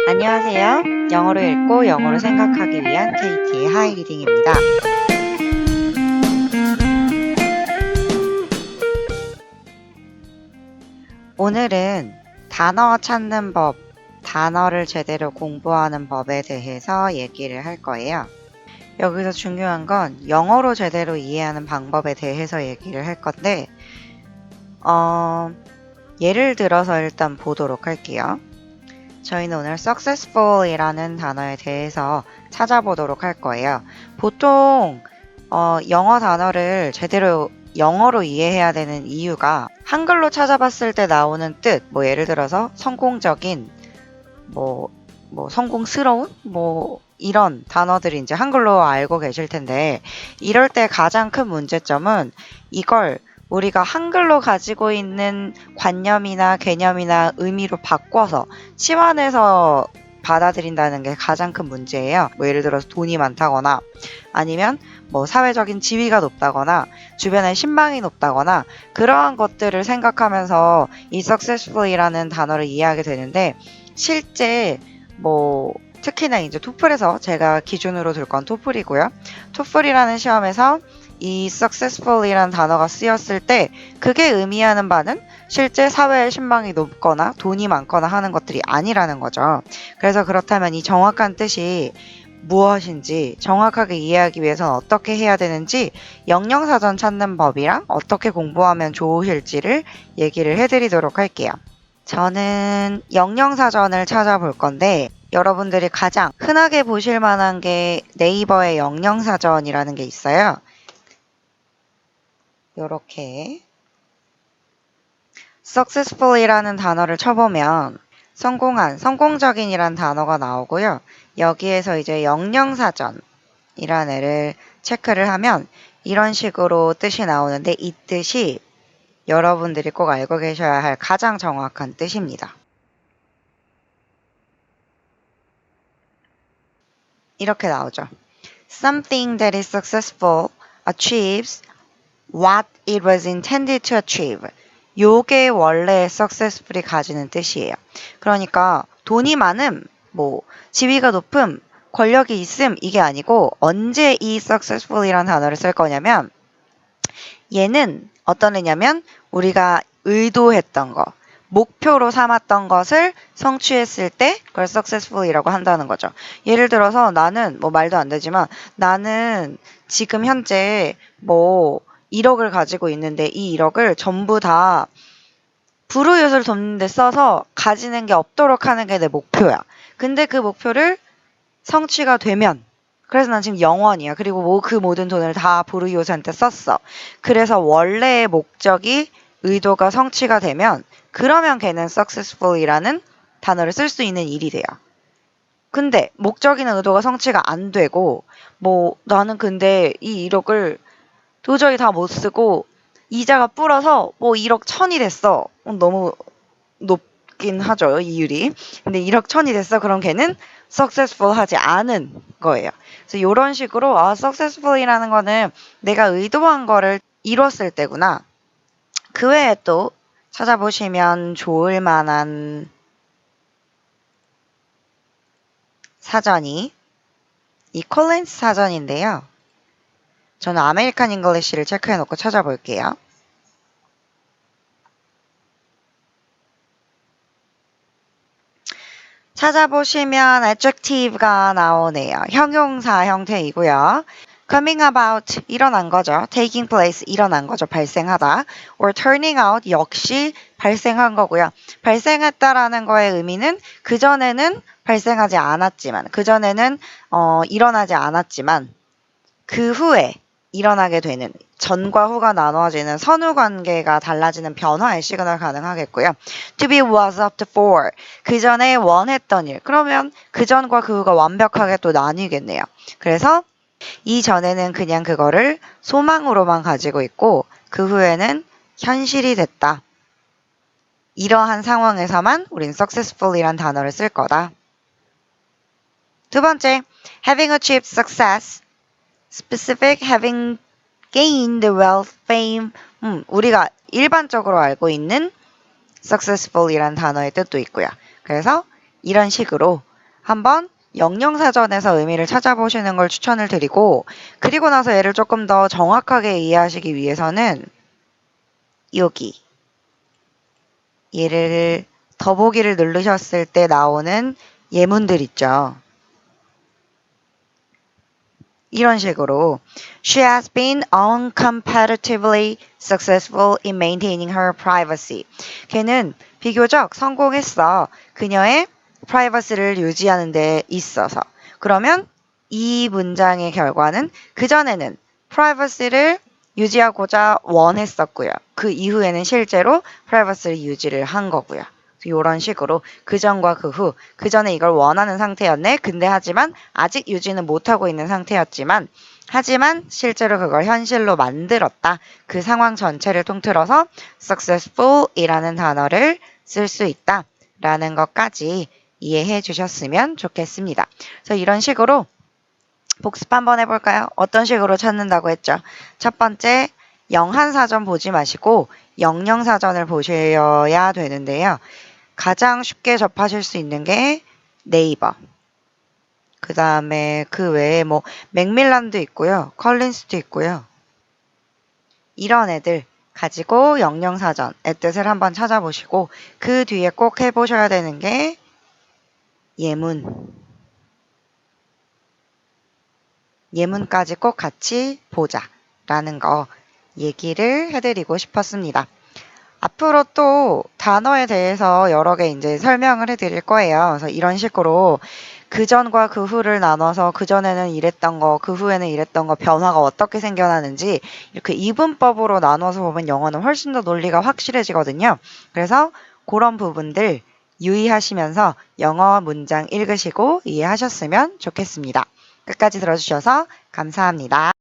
안녕하세요. 영어로 읽고 영어로 생각하기 위한 KT의 하이 리딩입니다. 오늘은 단어 찾는 법, 단어를 제대로 공부하는 법에 대해서 얘기를 할 거예요. 여기서 중요한 건 영어로 제대로 이해하는 방법에 대해서 얘기를 할 건데 예를 들어서 일단 보도록 할게요. 저희는 오늘 successful 이라는 단어에 대해서 찾아보도록 할 거예요. 보통 영어 단어를 제대로 영어로 이해해야 되는 이유가 한글로 찾아봤을 때 나오는 뜻, 예를 들어서 성공적인, 성공스러운, 이런 단어들이 이제 한글로 알고 계실 텐데, 이럴 때 가장 큰 문제점은 이걸 우리가 한글로 가지고 있는 관념이나 개념이나 의미로 바꿔서 치환해서 받아들인다는 게 가장 큰 문제예요. 예를 들어서 돈이 많다거나 아니면 사회적인 지위가 높다거나 주변에 신망이 높다거나 그러한 것들을 생각하면서 이 successful이라는 단어를 이해하게 되는데 실제 특히나 이제 토플에서 제가 기준으로 들 건 토플이고요. 토플이라는 시험에서 이 successful이라는 단어가 쓰였을 때 그게 의미하는 바는 실제 사회의 신망이 높거나 돈이 많거나 하는 것들이 아니라는 거죠. 그래서 그렇다면 이 정확한 뜻이 무엇인지 정확하게 이해하기 위해서는 어떻게 해야 되는지 영영사전 찾는 법이랑 어떻게 공부하면 좋으실지를 얘기를 해드리도록 할게요. 저는 영영사전을 찾아볼 건데 여러분들이 가장 흔하게 보실 만한 게 네이버의 영영사전이라는 게 있어요. 요렇게 successful이라는 단어를 쳐보면 성공한, 성공적인이란 단어가 나오고요. 여기에서 이제 영영사전이라는 애를 체크를 하면 이런 식으로 뜻이 나오는데 이 뜻이 여러분들이 꼭 알고 계셔야 할 가장 정확한 뜻입니다. 이렇게 나오죠. Something that is successful achieves what it was intended to achieve. 요게 원래 successful이 가지는 뜻이에요. 그러니까 돈이 많음, 지위가 높음, 권력이 있음 이게 아니고 언제 이 successful이라는 단어를 쓸 거냐면 얘는 어떤 애냐면 우리가 의도했던 거, 목표로 삼았던 것을 성취했을 때 그걸 successful이라고 한다는 거죠. 예를 들어서 나는 말도 안 되지만 나는 지금 현재 1억을 가지고 있는데 이 1억을 전부 다 불우이웃을 돕는 데 써서 가지는 게 없도록 하는 게 내 목표야. 근데 그 목표를 성취가 되면 그래서 난 지금 0원이야. 그리고 그 모든 돈을 다 불우이웃한테 썼어. 그래서 원래의 목적이 의도가 성취가 되면 그러면 걔는 successful이라는 단어를 쓸 수 있는 일이 돼요. 근데 목적이나 의도가 성취가 안 되고 나는 근데 이 1억을 도저히 다 못 쓰고 이자가 불어서 1억 1000이 됐어. 너무 높긴 하죠, 이율이. 근데 1억 1000이 됐어. 그럼 걔는 successful 하지 않은 거예요. 그래서 이런 식으로 successful이라는 거는 내가 의도한 거를 이뤘을 때구나. 그 외에 또 찾아보시면 좋을 만한 사전이 이 콜린스 사전인데요. 저는 아메리칸 잉글리시를 체크해놓고 찾아볼게요. 찾아보시면 adjective가 나오네요. 형용사 형태이고요. coming about 일어난 거죠. taking place 일어난 거죠. 발생하다. or turning out 역시 발생한 거고요. 발생했다라는 거의 의미는 그전에는 발생하지 않았지만 그전에는 일어나지 않았지만 그 후에 일어나게 되는 전과 후가 나눠지는 선후 관계가 달라지는 변화의 시그널 가능하겠고요. To be was up to for 그 전에 원했던 일 그러면 그 전과 그 후가 완벽하게 또 나뉘겠네요. 그래서 이전에는 그냥 그거를 소망으로만 가지고 있고 그 후에는 현실이 됐다. 이러한 상황에서만 우린 successful이란 단어를 쓸 거다. 두 번째, having achieved success specific having gained wealth, fame. 우리가 일반적으로 알고 있는 successful이란 단어의 뜻도 있고요. 그래서 이런 식으로 한번 영영사전에서 의미를 찾아보시는 걸 추천을 드리고, 그리고 나서 얘를 조금 더 정확하게 이해하시기 위해서는 여기 얘를 더보기를 누르셨을 때 나오는 예문들 있죠. 이런 식으로 She has been uncomparatively successful in maintaining her privacy. 걔는 비교적 성공했어. 그녀의 프라이버시를 유지하는 데 있어서. 그러면 이 문장의 결과는 그전에는 프라이버시를 유지하고자 원했었고요. 그 이후에는 실제로 프라이버시를 유지를 한 거고요. 이런 식으로 그전과 그 후, 그전에 이걸 원하는 상태였네. 근데 하지만 아직 유지는 못하고 있는 상태였지만 하지만 실제로 그걸 현실로 만들었다. 그 상황 전체를 통틀어서 successful이라는 단어를 쓸 수 있다. 라는 것까지 이해해 주셨으면 좋겠습니다. 그래서 이런 식으로 복습 한번 해볼까요? 어떤 식으로 찾는다고 했죠? 첫 번째, 영한사전 보지 마시고 영영사전을 보셔야 되는데요. 가장 쉽게 접하실 수 있는 게 네이버. 그 다음에 그 외에 뭐 맥밀란도 있고요. 컬린스도 있고요. 이런 애들 가지고 영영사전의 뜻을 한번 찾아보시고 그 뒤에 꼭 해보셔야 되는 게 예문. 예문까지 꼭 같이 보자라는 거 얘기를 해드리고 싶었습니다. 앞으로 또 단어에 대해서 여러 개 이제 설명을 해드릴 거예요. 그래서 이런 식으로 그 전과 그 후를 나눠서 그 전에는 이랬던 거, 그 후에는 이랬던 거 변화가 어떻게 생겨나는지 이렇게 이분법으로 나눠서 보면 영어는 훨씬 더 논리가 확실해지거든요. 그래서 그런 부분들 유의하시면서 영어 문장 읽으시고 이해하셨으면 좋겠습니다. 끝까지 들어주셔서 감사합니다.